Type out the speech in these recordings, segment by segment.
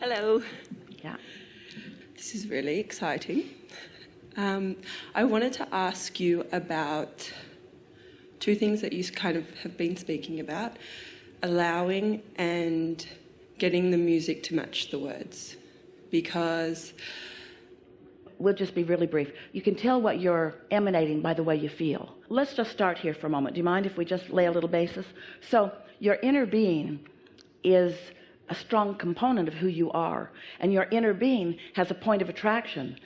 Hello. Yeah. This is really exciting. I wanted to ask you about two things that you kind of have been speaking about: allowing and getting the music to match the words. Because we'll just be really brief. You can tell what you're emanating by the way you feel. Let's just start here for a moment. Do you mind if we just lay a little basis? So your inner being is a strong component of who you are, and your inner being has a point of attraction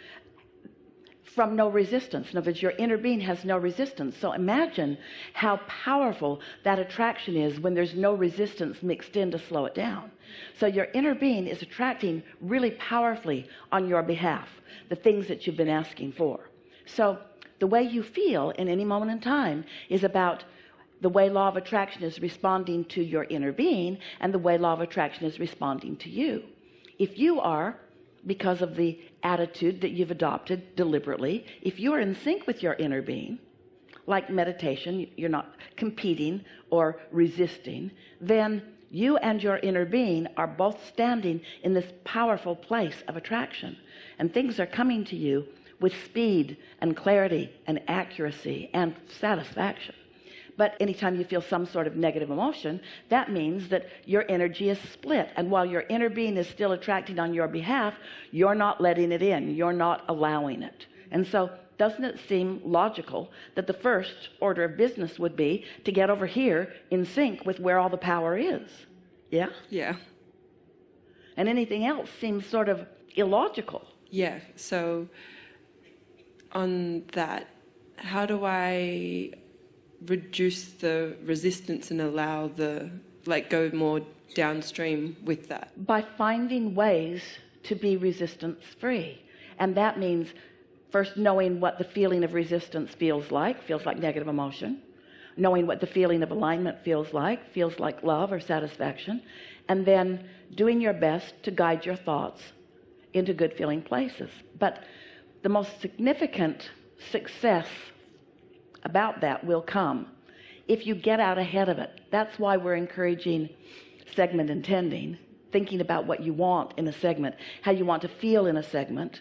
from no resistance. In other words, your inner being has no resistance. So imagine how powerful that attraction is when there's no resistance mixed in to slow it down. So your inner being is attracting really powerfully on your behalf the things that you've been asking for. So the way you feel in any moment in time is about the way law of attraction is responding to your inner being, and the way law of attraction is responding to you. If you are, because of the attitude that you've adopted deliberately, if you are in sync with your inner being, like meditation, you're not competing or resisting, then you and your inner being are both standing in this powerful place of attraction, and things are coming to you with speed and clarity and accuracy and satisfaction. But anytime you feel some sort of negative emotion, that means that your energy is split, and while your inner being is still attracting on your behalf, you're not letting it in, you're not allowing it. And so doesn't it seem logical that the first order of business would be to get over here in sync with where all the power is? Yeah? Yeah. And anything else seems sort of illogical. Yeah. So on that, how do I reduce the resistance and allow the, go more downstream with that? By finding ways to be resistance free. And that means first knowing what the feeling of resistance feels like negative emotion, knowing what the feeling of alignment feels like love or satisfaction, and then doing your best to guide your thoughts into good feeling places. But the most significant success about that will come if you get out ahead of it. That's why we're encouraging segment intending, thinking about what you want in a segment, how you want to feel in a segment,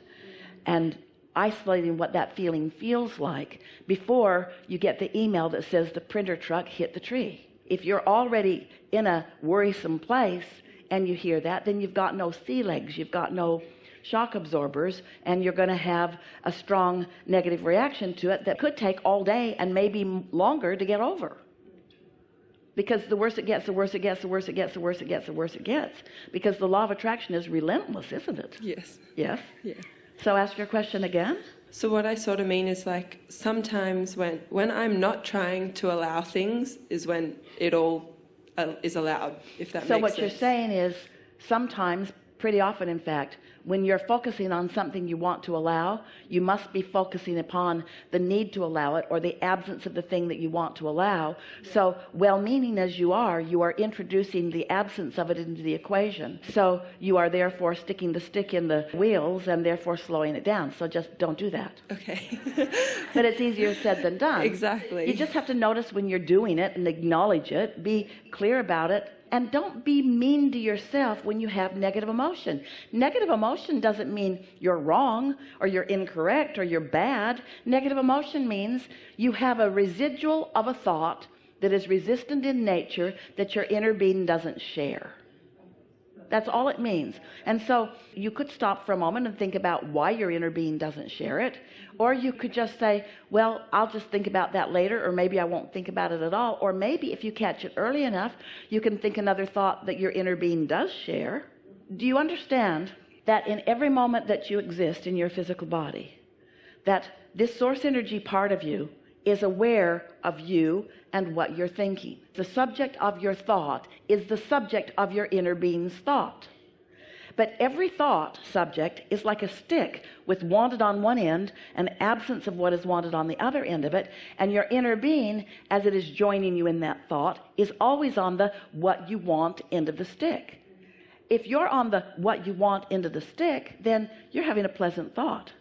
and isolating what that feeling feels like before you get the email that says the printer truck hit the tree. If you're already in a worrisome place and you hear that, then you've got no sea legs, you've got no shock absorbers, and you're going to have a strong negative reaction to it that could take all day and maybe longer to get over. Because the worse it gets, the worse it gets, the worse it gets, the worse it gets, the worse it gets. Because the law of attraction is relentless, isn't it? Yes. Yes? Yeah. So ask your question again. So what I sort of mean is, sometimes when I'm not trying to allow things is when it all is allowed, if that makes sense. So what you're saying is sometimes, pretty often in fact, when you're focusing on something you want to allow, you must be focusing upon the need to allow it or the absence of the thing that you want to allow. So well-meaning as you are introducing the absence of it into the equation. So you are therefore sticking the stick in the wheels and therefore slowing it down. So just don't do that. Okay. But it's easier said than done. Exactly. You just have to notice when you're doing it and acknowledge it, be clear about it. And don't be mean to yourself when you have negative emotion. Negative emotion doesn't mean you're wrong or you're incorrect or you're bad. Negative emotion means you have a residual of a thought that is resistant in nature that your inner being doesn't share. That's all it means. And so you could stop for a moment and think about why your inner being doesn't share it. Or you could just say, well, I'll just think about that later, or maybe I won't think about it at all. Or maybe if you catch it early enough, you can think another thought that your inner being does share. Do you understand that in every moment that you exist in your physical body, that this source energy part of you is aware of you and what you're thinking? The subject of your thought is the subject of your inner being's thought. But every thought subject is like a stick with wanted on one end and absence of what is wanted on the other end of it, and your inner being, as it is joining you in that thought, is always on the what you want end of the stick. If you're on the what you want end of the stick, then you're having a pleasant thought.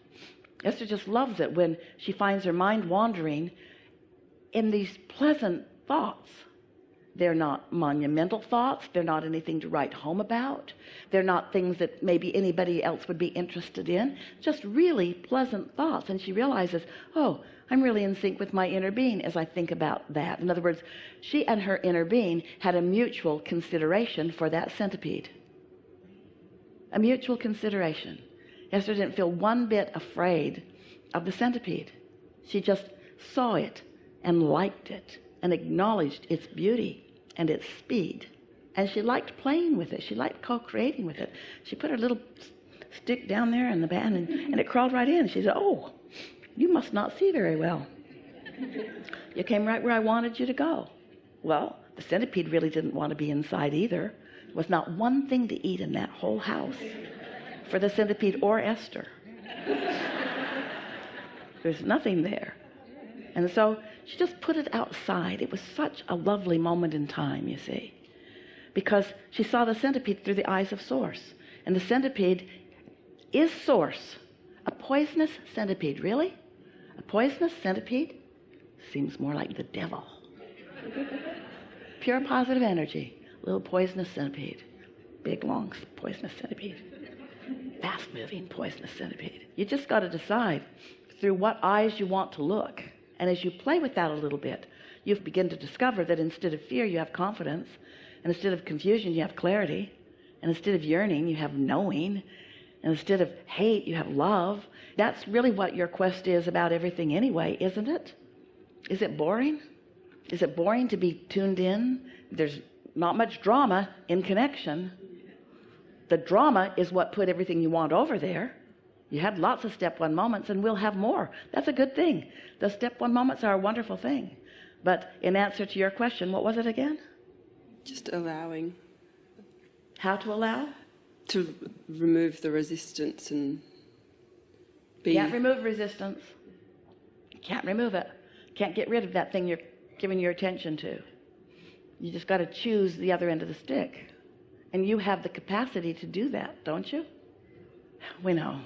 Esther just loves it when she finds her mind wandering in these pleasant thoughts. They're not monumental thoughts. They're not anything to write home about. They're not things that maybe anybody else would be interested in. Just really pleasant thoughts. And she realizes, oh, I'm really in sync with my inner being as I think about that. In other words, she and her inner being had a mutual consideration for that centipede. A mutual consideration. Esther didn't feel one bit afraid of the centipede. She just saw it and liked it and acknowledged its beauty and its speed. And she liked playing with it. She liked co-creating with it. She put her little stick down there in the band, and it crawled right in. She said, oh, you must not see very well. You came right where I wanted you to go. Well, the centipede really didn't want to be inside either. There was not one thing to eat in that whole house for the centipede or Esther. There's nothing there. And so she just put it outside. It was such a lovely moment in time, you see, because she saw the centipede through the eyes of Source. And the centipede is Source. A poisonous centipede, really? A poisonous centipede? Seems more like the devil. Pure positive energy. Little poisonous centipede. Big, long, poisonous centipede. Fast-moving poisonous centipede. You just got to decide through what eyes you want to look. And as you play with that a little bit, you begin to discover that instead of fear, you have confidence. And instead of confusion, you have clarity. And instead of yearning, you have knowing. And instead of hate, you have love. That's really what your quest is about everything anyway, isn't it? Is it boring? Is it boring to be tuned in? There's not much drama in connection. The drama is what put everything you want over there. You had lots of step one moments, and we'll have more. That's a good thing. The step one moments are a wonderful thing. But in answer to your question, what was it again? Just allowing. How to allow? To remove the resistance and be... Can't remove resistance. Can't remove it. Can't get rid of that thing you're giving your attention to. You just got to choose the other end of the stick. And you have the capacity to do that, don't you? We know.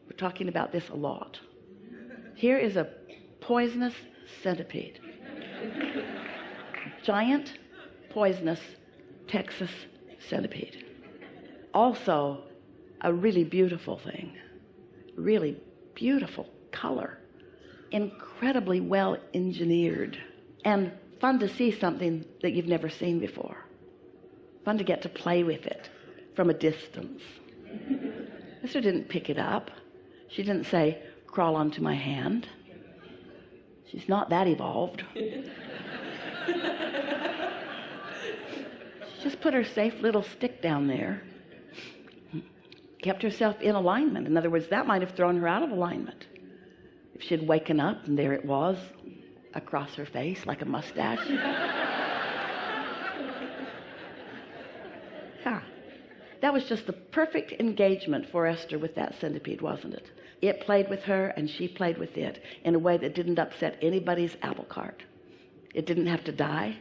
We're talking about this a lot. Here is a poisonous centipede. Giant, poisonous Texas centipede. Also, a really beautiful thing. Really beautiful color. Incredibly well engineered. And fun to see something that you've never seen before. Fun to get to play with it from a distance. Esther didn't pick it up. She didn't say, crawl onto my hand. She's not that evolved. She just put her safe little stick down there. Kept herself in alignment. In other words, that might have thrown her out of alignment. If she had waken up and there it was across her face like a mustache. Yeah. That was just the perfect engagement for Esther with that centipede, wasn't it? It played with her and she played with it in a way that didn't upset anybody's apple cart. It didn't have to die.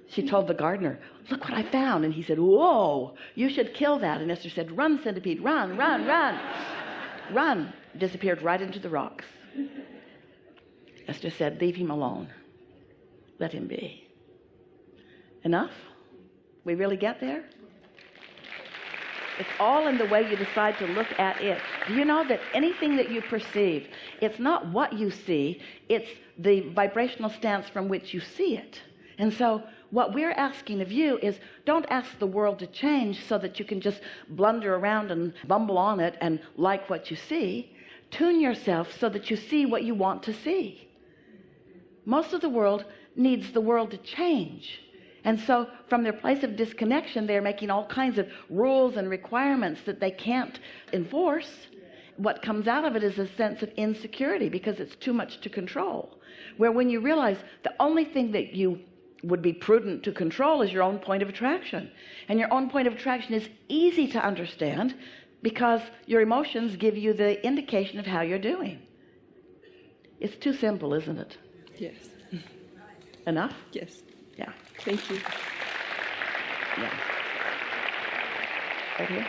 She told the gardener, look what I found. And he said, whoa, you should kill that. And Esther said, run, centipede, run, run, run. Run. Disappeared right into the rocks. Esther said, leave him alone. Let him be. Enough? We really get there? It's all in the way you decide to look at it. Do you know that anything that you perceive, it's not what you see, it's the vibrational stance from which you see it. And so what we're asking of you is don't ask the world to change so that you can just blunder around and bumble on it and like what you see. Tune yourself so that you see what you want to see. Most of the world needs the world to change. And so from their place of disconnection, they're making all kinds of rules and requirements that they can't enforce. What comes out of it is a sense of insecurity because it's too much to control. Where when you realize the only thing that you would be prudent to control is your own point of attraction. And your own point of attraction is easy to understand because your emotions give you the indication of how you're doing. It's too simple, isn't it? Yes. Enough? Yes. Yeah. Thank you. Yeah. Right here.